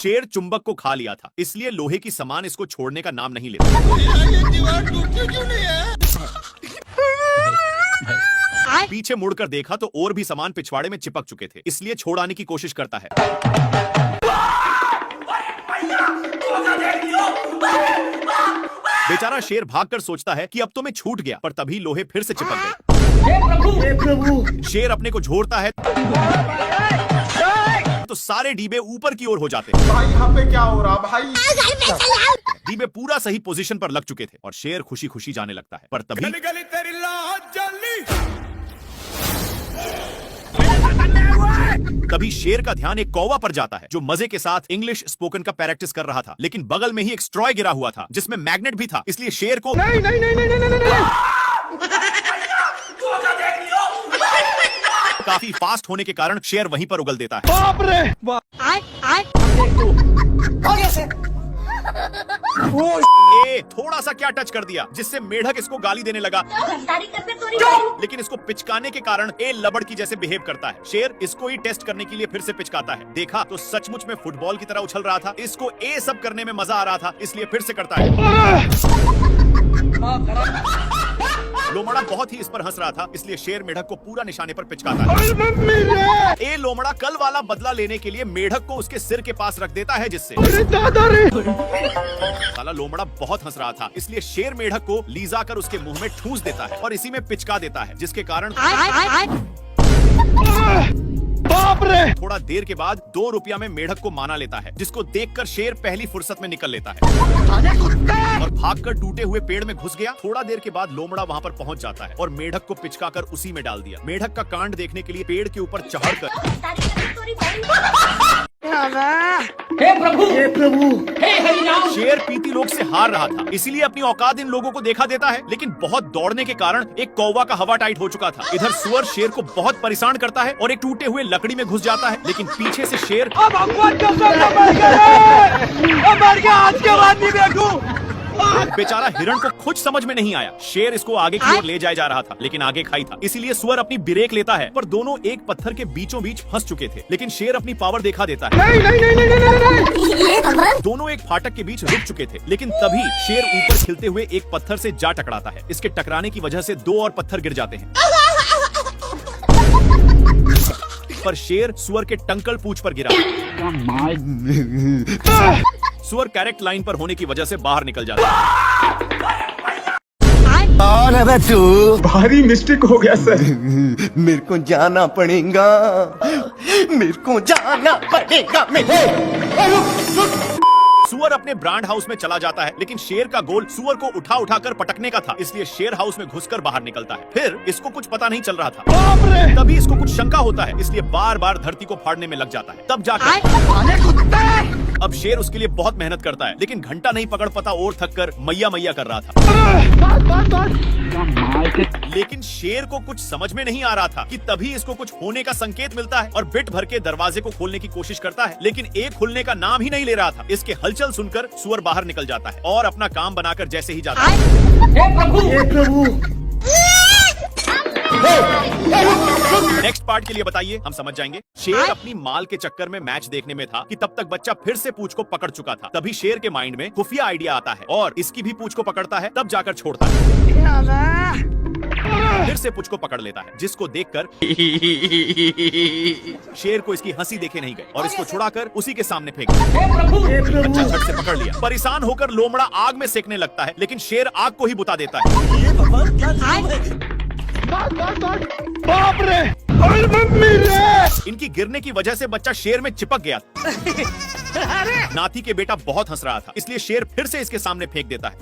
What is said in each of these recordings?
शेर चुंबक को खा लिया था, इसलिए लोहे की सामान इसको छोड़ने का नाम नहीं लेता। ये दीवार टूटती क्यों नहीं है? पीछे मुड़कर देखा तो और भी सामान पिछवाड़े में चिपक चुके थे, इसलिए छोड़ाने की कोशिश करता है। बेचारा शेर भागकर सोचता है कि अब तो मैं छूट गया, पर तभी लोहे फिर से चिपक गए। हे प्रभु! शेर अपने को झोरता है तो सारे डीबे ऊपर की ओर हो जाते हैं। भाई यहाँ पे क्या हो रहा भाई? डीबे पूरा सही पोजीशन पर लग चुके थे और शेर खुशी खुशी जाने लगता है, पर तभी शेर का ध्यान एक कौवा पर जाता है जो मजे के साथ इंग्लिश स्पोकन का प्रैक्टिस कर रहा था, लेकिन बगल में ही एक स्ट्रॉय गिरा हुआ था जिसमें मैग्नेट भी था, इसलिए शेर को काफी फास्ट होने के कारण शेर वहीं पर उगल देता है। बाप रे बाप! थोड़ा सा क्या टच कर दिया जिससे मेढक इसको गाली देने लगा, लेकिन इसको पिचकाने के कारण ए लबड़ की जैसे बिहेव करता है। शेर इसको ही टेस्ट करने के लिए फिर से पिचकाता है। देखा तो सचमुच में फुटबॉल की तरह उछल रहा था। इसको ए सब करने में मजा आ रहा था, इसलिए फिर से करता है। लोमड़ा बहुत ही इस पर हंस रहा था, इसलिए शेर मेढक को पूरा निशाने पर पिचकाता है। ए लोमड़ा कल वाला बदला लेने के लिए मेढक को उसके सिर के पास रख देता है, जिससे साला लोमड़ा बहुत हंस रहा था, इसलिए शेर मेढक को लीजा कर उसके मुंह में ठूंस देता है और इसी में पिचका देता है, जिसके कारण बाप रे! थोड़ा देर के बाद 2 रुपया में मेढक को माना लेता है, जिसको देखकर शेर पहली फुर्सत में निकल लेता है और भागकर टूटे हुए पेड़ में घुस गया। थोड़ा देर के बाद लोमड़ा वहां पर पहुंच जाता है और मेढक को पिचकाकर उसी में डाल दिया। मेढक का कांड देखने के लिए पेड़ के ऊपर चढ़कर हे प्रभु! हे प्रभु! हे हरिनाम! शेर पीती लोग से हार रहा था, इसीलिए अपनी औकात इन लोगों को देखा देता है, लेकिन बहुत दौड़ने के कारण एक कौवा का हवा टाइट हो चुका था। इधर सुअर शेर को बहुत परेशान करता है और एक टूटे हुए लकड़ी में घुस जाता है, लेकिन पीछे से शेर आज के बाद नहीं बैठू। बेचारा हिरण को कुछ समझ में नहीं आया। शेर इसको आगे की ओर ले जाया जा रहा था, लेकिन आगे खाई था, इसीलिए सुअर अपनी ब्रेक लेता है, पर दोनों एक पत्थर के बीचों बीच फंस चुके थे। लेकिन शेर अपनी पावर दिखा देता है। नहीं। दोनों एक फाटक के बीच रुक चुके थे, लेकिन तभी शेर ऊपर खिलते हुए एक पत्थर से जा टकराता है। इसके टकराने की वजह से 2 और पत्थर गिर जाते हैं, पर शेर सुअर के टंकल पूंछ पर गिरा। सुअर करेक्ट लाइन पर होने की वजह से बाहर निकल जाता है। भारी मिस्टेक हो गया सर। मेरे को जाना पड़ेगा, मेरे को जाना पड़ेगा। सुअर अपने ब्रांड हाउस में चला जाता है, लेकिन शेर का गोल सुअर को उठा उठाकर पटकने का था, इसलिए शेर हाउस में घुसकर बाहर निकलता है। फिर इसको कुछ पता नहीं चल रहा था, बाप रे! तभी इसको कुछ शंका होता है, इसलिए बार बार धरती को फाड़ने में लग जाता है। तब जाकर अब शेर उसके लिए बहुत मेहनत करता है, लेकिन घंटा नहीं पकड़ पाता और थककर मैया मैया कर रहा था। लेकिन शेर को कुछ समझ में नहीं आ रहा था कि तभी इसको कुछ होने का संकेत मिलता है और बिट भर के दरवाजे को खोलने की कोशिश करता है, लेकिन एक खुलने का नाम ही नहीं ले रहा था। इसके हलचल सुनकर सुअर बाहर निकल जाता है और अपना काम बनाकर जैसे ही जाता है, हे प्रभु! हे प्रभु! नेक्स्ट पार्ट के लिए बताइए, हम समझ जाएंगे। शेर अपनी माल के चक्कर में मैच देखने में था कि तब तक बच्चा फिर से पूंछ को पकड़ चुका था। तभी शेर के माइंड में खुफिया आइडिया आता है और इसकी भी पूंछ को पकड़ता है, तब जाकर छोड़ता है। फिर से पूंछ को पकड़ लेता है, जिसको देखकर शेर को इसकी हंसी देखे नहीं गई और इसको छुड़ाकर उसी के सामने फेंक दिया। बच्चा झट से पकड़ लिया। परेशान होकर लोमड़ा आग में सेकने लगता है, लेकिन शेर आग को ही बुता देता है। बाप रे! और मम्मी रे! इनकी गिरने की वजह से बच्चा शेर में चिपक गया। नाथी के बेटा बहुत हंस रहा था, इसलिए शेर फिर से इसके सामने फेंक देता है,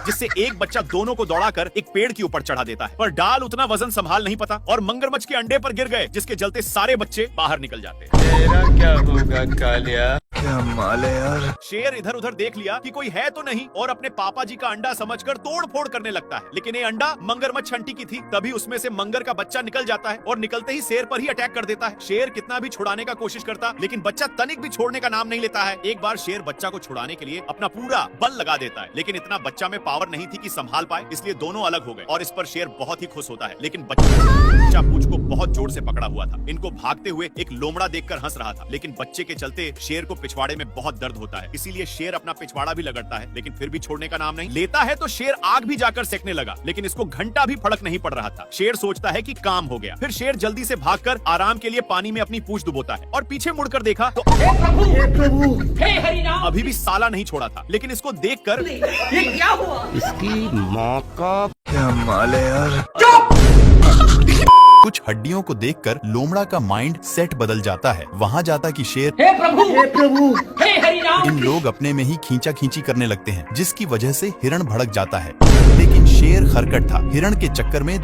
जिससे एक बच्चा दोनों को दौड़ाकर एक पेड़ के ऊपर चढ़ा देता है, पर डाल उतना वजन संभाल नहीं पाता और मगरमच्छ के अंडे पर गिर गए, जिसके चलते सारे बच्चे बाहर निकल जाते हैं। तेरा क्या होगा कालिया? क्या माल है यार। शेर इधर उधर देख लिया कि कोई है तो नहीं और अपने पापा जी का अंडा समझकर तोड़ फोड़ करने लगता है, लेकिन ये अंडा मगरमच्छ आंटी की थी। तभी उसमें से मंगर का बच्चा निकल जाता है और निकलते ही शेर पर ही अटैक कर देता है। शेर कितना भी छुड़ाने का कोशिश करता, लेकिन बच्चा तनिक भी छोड़ने का नाम नहीं लेता है। एक बार शेर बच्चा को छुड़ाने के लिए अपना पूरा बल लगा देता है, लेकिन इतना बच्चा में पावर नहीं थी कि संभाल पाए, इसलिए दोनों अलग हो गए और इस पर शेर बहुत ही खुश होता है। लेकिन बच्चा पूंछ को बहुत जोर से पकड़ा हुआ था। इनको भागते हुए एक लोमड़ा देखकर हंस रहा था, लेकिन बच्चे के चलते शेर को पिछवाड़े में बहुत दर्द होता है। इसीलिए शेर अपना पिछवाड़ा भी लगड़ता है, लेकिन फिर भी छोड़ने का नाम नहीं लेता है। तो शेर आग भी जाकर सेकने लगा, लेकिन इसको घंटा भी फर्क नहीं पड़ रहा था। शेर सोचता है कि काम हो गया। फिर शेर जल्दी से भागकर आराम के लिए पानी में अपनी पूंछ डुबोता है और पीछे मुड़कर देखा तो हे प्रभु हे हरि नाम। अभी भी साला नहीं छोड़ा था, लेकिन इसको देखकर ये क्या हुआ? इसकी माँ का क्या माल है यार। कुछ हड्डियों को देखकर लोमड़ा का माइंड सेट बदल जाता है। वहाँ जाता कि शेर हे प्रभु हे हरि नाम। इन लोग अपने में ही खींचा खींची करने लगते हैं, जिसकी वजह से हिरण भड़क जाता है। लेकिन शेर खरकट था। हिरण के चक्कर में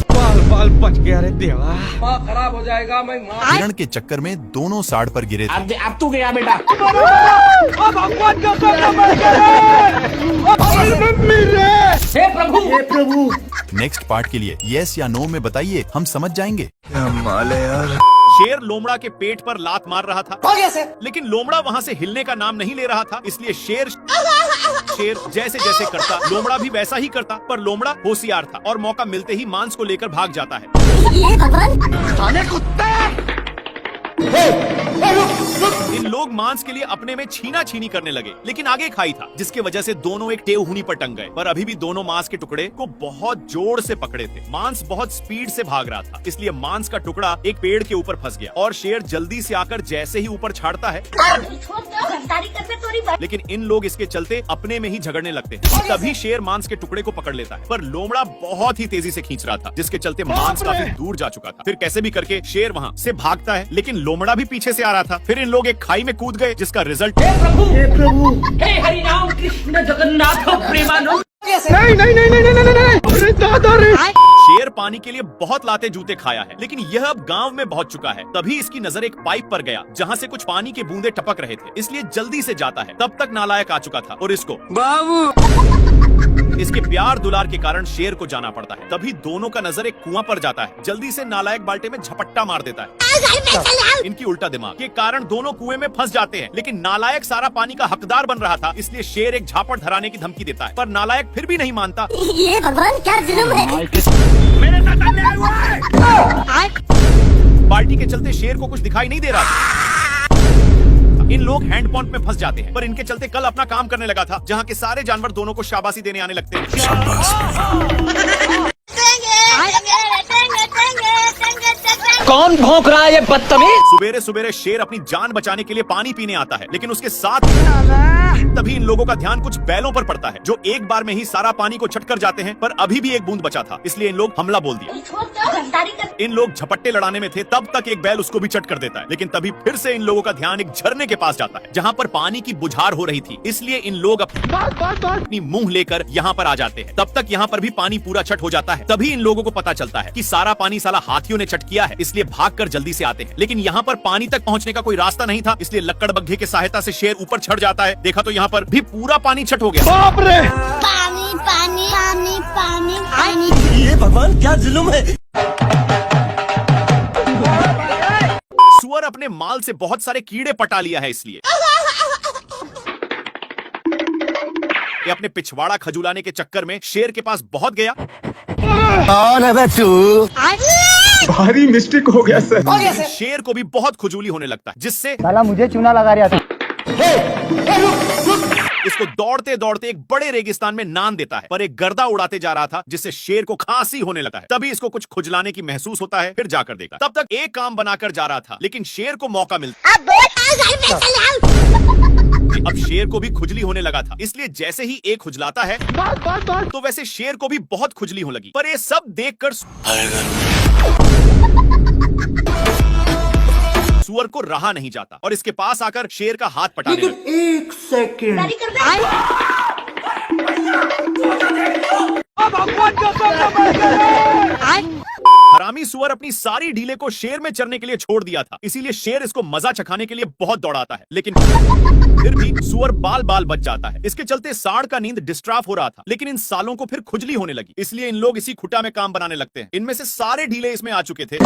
बाल बाल बच गया रे देवा। माँ खराब हो जाएगा। मैं माँ हिरण के चक्कर में दोनों साड़ पर गिरे थे। अब तू गया बेटा। हे प्रभु नेक्स्ट पार्ट के लिए यस या नो में बताइए, हम समझ जाएंगे। क्या माल है यार। शेर लोमड़ा के पेट पर लात मार रहा था, लेकिन लोमड़ा वहाँ से हिलने का नाम नहीं ले रहा था। इसलिए शेर जैसे जैसे करता, लोमड़ा भी वैसा ही करता। पर लोमड़ा होशियार था और मौका मिलते ही मांस को लेकर भाग जाता है। ये भगवान इन लोग मांस के लिए अपने में छीना छीनी करने लगे, लेकिन आगे खाई था, जिसके वजह से दोनों एक टेवहुनी पर टंग गए। पर अभी भी दोनों मांस के टुकड़े को बहुत जोर से पकड़े थे। मांस बहुत स्पीड से भाग रहा था, इसलिए मांस का टुकड़ा एक पेड़ के ऊपर फंस गया और शेर जल्दी से आकर जैसे ही ऊपर छाड़ता है, लेकिन इन लोग इसके चलते अपने में ही झगड़ने लगते हैं। तभी शेर मांस के टुकड़े को पकड़ लेता है, पर लोमड़ा बहुत ही तेजी से खींच रहा था, जिसके चलते मांस काफी दूर जा चुका था। फिर कैसे भी करके शेर वहाँ से भागता है, लेकिन लोमड़ा भी पीछे से आ रहा था। फिर इन लोग एक खाई में कूद गए, जिसका रिजल्ट हे प्रभु हे हरि नाम कृष्ण जगन्नाथ प्रेमानंद। अरे दादा रे। शेर पानी के लिए बहुत लाते जूते खाया है, लेकिन यह अब गांव में पहुंच चुका है। तभी इसकी नजर एक पाइप पर गया, जहां से कुछ पानी के बूंदे टपक रहे थे, इसलिए जल्दी से जाता है। तब तक नालायक आ चुका था और इसको इसके प्यार दुलार के कारण शेर को जाना पड़ता है। तभी दोनों का नजर एक कुआं पर जाता है। जल्दी से नालायक बाल्टे में झपट्टा मार देता है। इनकी उल्टा दिमाग के कारण दोनों कुएं में फंस जाते हैं, लेकिन नालायक सारा पानी का हकदार बन रहा था, इसलिए शेर एक झापड़ धराने की धमकी देता है। पर नालायक फिर भी नहीं मानता। ये भगवान क्या जुल्म है। मेरे साथ अन्याय हुआ है। बाल्टी के चलते शेर को कुछ दिखाई नहीं दे रहा था। इन लोग हैंड पंप में फंस जाते हैं, पर इनके चलते कल अपना काम करने लगा था, जहाँ के सारे जानवर दोनों को शाबाशी देने आने लगते हैं। कौन भौंक रहा है ये बदतमीज? सुबेरे सुबेरे शेर अपनी जान बचाने के लिए पानी पीने आता है, लेकिन उसके साथ तभी इन लोगों का ध्यान कुछ बैलों पर पड़ता है, जो एक बार में ही सारा पानी को छट कर जाते हैं। पर अभी भी एक बूंद बचा था, इसलिए इन लोग हमला बोल दिया। इन लोग झपट्टे लड़ाने में थे, तब तक एक बैल उसको भी चट कर देता है, लेकिन तभी फिर से इन लोगों का ध्यान एक झरने के पास जाता है, जहाँ पर पानी की बुझार हो रही थी। इसलिए इन लोग अपनी मुंह लेकर यहाँ पर आ जाते हैं। तब तक यहाँ पर भी पानी पूरा छट हो जाता है। तभी इन लोगों को पता चलता है कि सारा पानी साला हाथियों ने चट किया है, इसलिए भागकर जल्दी से आते हैं। लेकिन यहाँ पर पानी तक पहुँचने का कोई रास्ता नहीं था, इसलिए लक्कड़ बग्घे की सहायता से शेर ऊपर चढ़ जाता है। देखा तो यहाँ पर भी पूरा पानी छट हो गया। बाप रे। पानी पानी पानी पानी पानी। ये भगवान क्या जुल्म है। सुअर अपने माल से बहुत सारे कीड़े पटा लिया है, इसलिए ये अपने पिछवाड़ा खजुलाने के चक्कर में शेर के पास बहुत गया। कौन है बे तू। भारी मिस्टेक हो गया सर। शेर को भी बहुत खुजली होने लगता है, जिससे साला मुझे चूना लगा रहा था। इसको दौड़ते दौड़ते एक बड़े रेगिस्तान में नान देता है, पर एक गर्दा उड़ाते जा रहा था, जिससे शेर को खांसी होने लगा है। तभी इसको कुछ खुजलाने की महसूस होता है, फिर जाकर देखा। तब तक एक काम बनाकर जा रहा था, लेकिन शेर को मौका मिलता। अब शेर को भी खुजली होने लगा था, इसलिए जैसे ही एक खुजलाता है तो वैसे शेर को भी बहुत खुजली होने लगी। पर ये सब देखकर सुअर को रहा नहीं जाता और इसके पास आकर शेर का हाथ पटाने लगा। एक सेकंड। हरामी हरामी सुअर अपनी सारी ढीले को शेर में चरने के लिए छोड़ दिया था, इसीलिए शेर इसको मजा चखाने के लिए बहुत दौड़ाता है, लेकिन फिर भी सुअर बाल बाल बच जाता है। इसके चलते सांड का नींद डिस्ट्राफ हो रहा था, लेकिन इन सालों को फिर खुजली होने लगी, इसलिए इन लोग इसी खुटा में काम बनाने लगते हैं। इनमें से सारे ढीले इसमें आ चुके थे।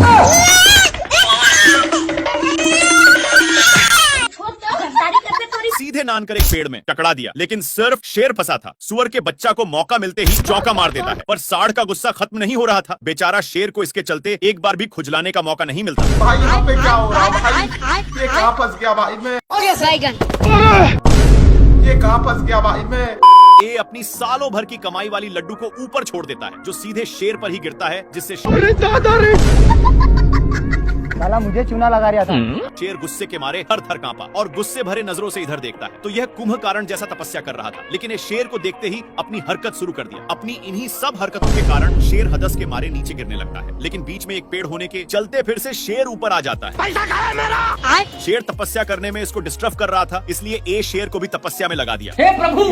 सीधे नान कर एक पेड़ में टकरा दिया, लेकिन सिर्फ शेर फंसा था। सुअर के बच्चा को मौका मिलते ही चौका मार देता है, पर सांड का गुस्सा खत्म नहीं हो रहा था। बेचारा शेर को इसके चलते एक बार भी खुजलाने का मौका नहीं मिलता। भाई यहाँ पे क्या हो रहा है भाई? ये कहाँ फंस गया भाई मैं? ये कहाँ फंस गया भाई मैं? ये अपनी सालों भर की कमाई वाली लड्डू को ऊपर छोड़ देता है, जो सीधे शेर पर ही गिरता है, जिससे साला मुझे चूना लगा रहा था। शेर गुस्से के मारे थर थर कांपा और गुस्से भरे नजरों से इधर देखता है, तो यह कुंभकर्ण जैसा तपस्या कर रहा था, लेकिन ये शेर को देखते ही अपनी हरकत शुरू कर दिया। अपनी इन्हीं सब हरकतों के कारण शेर हदस के मारे नीचे गिरने लगता है, लेकिन बीच में एक पेड़ होने के चलते फिर से शेर ऊपर आ जाता है। पैसा कहाँ है मेरा? शेर तपस्या करने में इसको डिस्टर्ब कर रहा था, इसलिए ए शेर को भी तपस्या में लगा दिया। हे प्रभु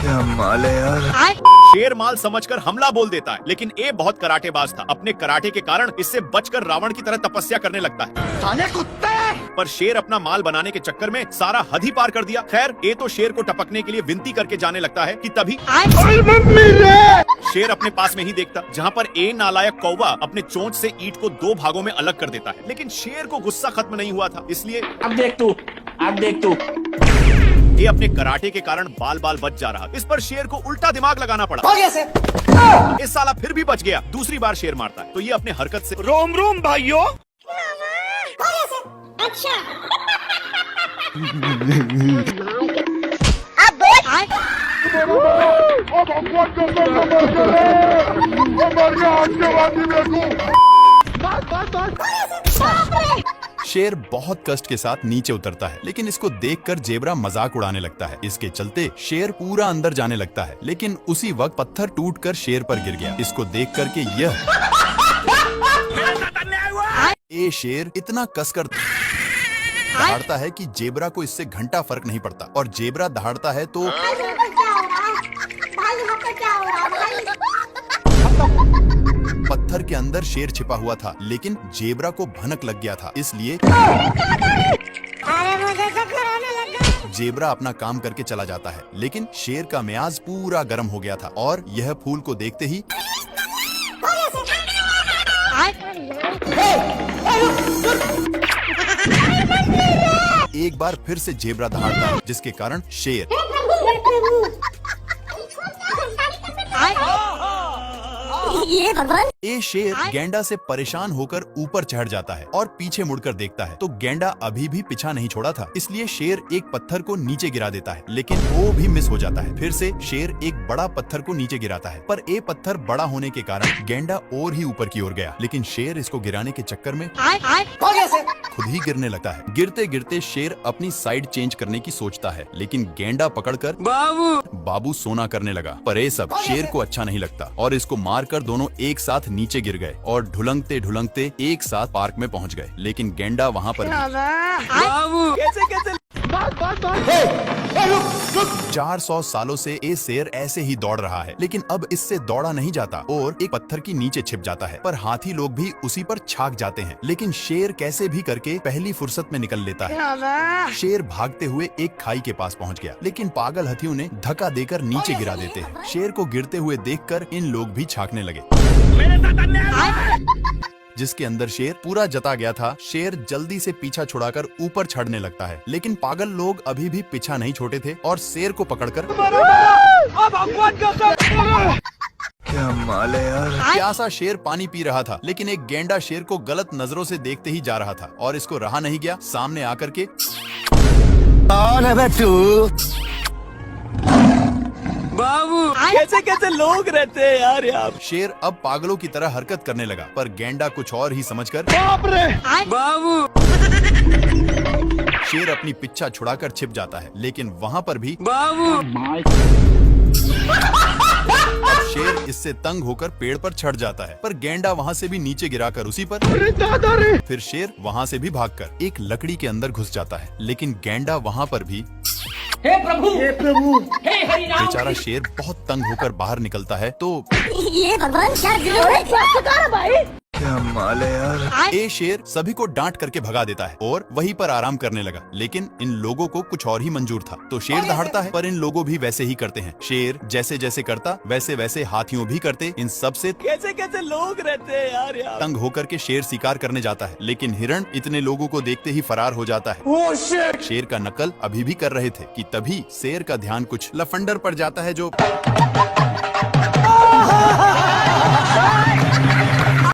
क्या माल है यार। शेर माल समझकर हमला बोल देता है, लेकिन ए बहुत कराटेबाज था। अपने कराटे के कारण इससे बचकर रावण की तरह तपस्या करने लगता है। साले कुत्ते! पर शेर अपना माल बनाने के चक्कर में सारा हद ही पार कर दिया। खैर ए तो शेर को टपकने के लिए विनती करके जाने लगता है कि तभी शेर अपने पास में ही देखता, जहाँ पर ए नालायक कौवा अपने चोंच से ईंट को 2 भागों में अलग कर देता है, लेकिन शेर को गुस्सा खत्म नहीं हुआ था, इसलिए अब देख तू ये अपने कराटे के कारण बाल बाल बच जा रहा। इस पर शेर को उल्टा दिमाग लगाना पड़ा। इस साला फिर भी बच गया। दूसरी बार शेर मारता है, तो ये अपने हरकत से रोम रोम भाइयों। अच्छा शेर बहुत कष्ट के साथ नीचे उतरता है, लेकिन इसको देखकर जेब्रा मजाक उड़ाने लगता है। इसके चलते शेर पूरा अंदर जाने लगता है, लेकिन उसी वक्त पत्थर टूटकर शेर पर गिर गया। इसको देख करके ये शेर इतना कसकर दहाड़ता है कि जेब्रा को इससे घंटा फर्क नहीं पड़ता, और जेब्रा दहाड़ता है तो पत्थर के अंदर शेर छिपा हुआ था, लेकिन जेब्रा को भनक लग गया था, इसलिए जेब्रा अपना काम करके चला जाता है। लेकिन शेर का मियाज पूरा गर्म हो गया था, और यह फूल को देखते ही एक बार फिर से जेब्रा दहाड़ता है, जिसके कारण शेर ये भगवान। ये शेर गेंडा से परेशान होकर ऊपर चढ़ जाता है और पीछे मुड़कर देखता है, तो गेंडा अभी भी पीछा नहीं छोड़ा था, इसलिए शेर एक पत्थर को नीचे गिरा देता है, लेकिन वो भी मिस हो जाता है। फिर से शेर एक बड़ा पत्थर को नीचे गिराता है, पर ये पत्थर बड़ा होने के कारण गेंडा और ही ऊपर की ओर गया, लेकिन शेर इसको गिराने के चक्कर में खुद ही गिरने लगता है। गिरते गिरते शेर अपनी साइड चेंज करने की सोचता है, लेकिन गेंडा पकड़कर बाबू सोना करने लगा। पर ये सब शेर को अच्छा नहीं लगता, और इसको मारकर दोनों एक साथ नीचे गिर गए और ढुलंगते ढुलंगते एक साथ पार्क में पहुंच गए, लेकिन गेंडा वहां पर 400 सालों से ये शेर ऐसे ही दौड़ रहा है, लेकिन अब इससे दौड़ा नहीं जाता और एक पत्थर की नीचे छिप जाता है। पर हाथी लोग भी उसी पर छाक जाते हैं, लेकिन शेर कैसे भी करके पहली फुर्सत में निकल लेता है। शेर भागते हुए एक खाई के पास पहुंच गया, लेकिन पागल हाथियों ने धक्का देकर नीचे गिरा देते हैं। शेर को गिरते हुए देखकर इन लोग भी छाकने लगे, जिसके अंदर शेर पूरा जता गया था। शेर जल्दी से पीछा छुड़ाकर ऊपर चढ़ने लगता है, लेकिन पागल लोग अभी भी पीछा नहीं छोड़े थे और शेर को पकड़कर क्या माल है यार। प्यासा शेर पानी पी रहा था, लेकिन एक गेंडा शेर को गलत नजरों से देखते ही जा रहा था, और इसको रहा नहीं गया। सामने आकर के कौन है बे तू? कैसे कैसे लोग रहते हैं यार यहाँ। शेर अब पागलों की तरह हरकत करने लगा, पर गेंडा कुछ और ही समझकर शेर अपनी पिच्छा छुड़ाकर छिप जाता है, लेकिन वहाँ पर भी अब शेर इससे तंग होकर पेड़ पर चढ़ जाता है, पर गेंडा वहाँ से भी नीचे गिराकर उसी पर। फिर शेर वहाँ से भी भागकर एक लकड़ी के अंदर घुस जाता है, लेकिन गेंडा वहाँ पर भी हे प्रभु, हे हरि राम। बेचारा शेर बहुत तंग होकर बाहर निकलता है तो ये भगवान क्या भाई। ए शेर सभी को डांट करके भगा देता है और वहीं पर आराम करने लगा। लेकिन इन लोगों को कुछ और ही मंजूर था, तो शेर दहाड़ता है, पर इन लोगों भी वैसे ही करते हैं। शेर जैसे जैसे करता वैसे वैसे हाथियों भी करते। इन सब से कैसे कैसे लोग रहते हैं यार यहाँ। तंग होकर के शेर शिकार करने जाता है, लेकिन हिरण इतने लोगों को देखते ही फरार हो जाता है। शेर का नकल अभी भी कर रहे थे कि तभी शेर का ध्यान कुछ लफंडर पर जाता है जो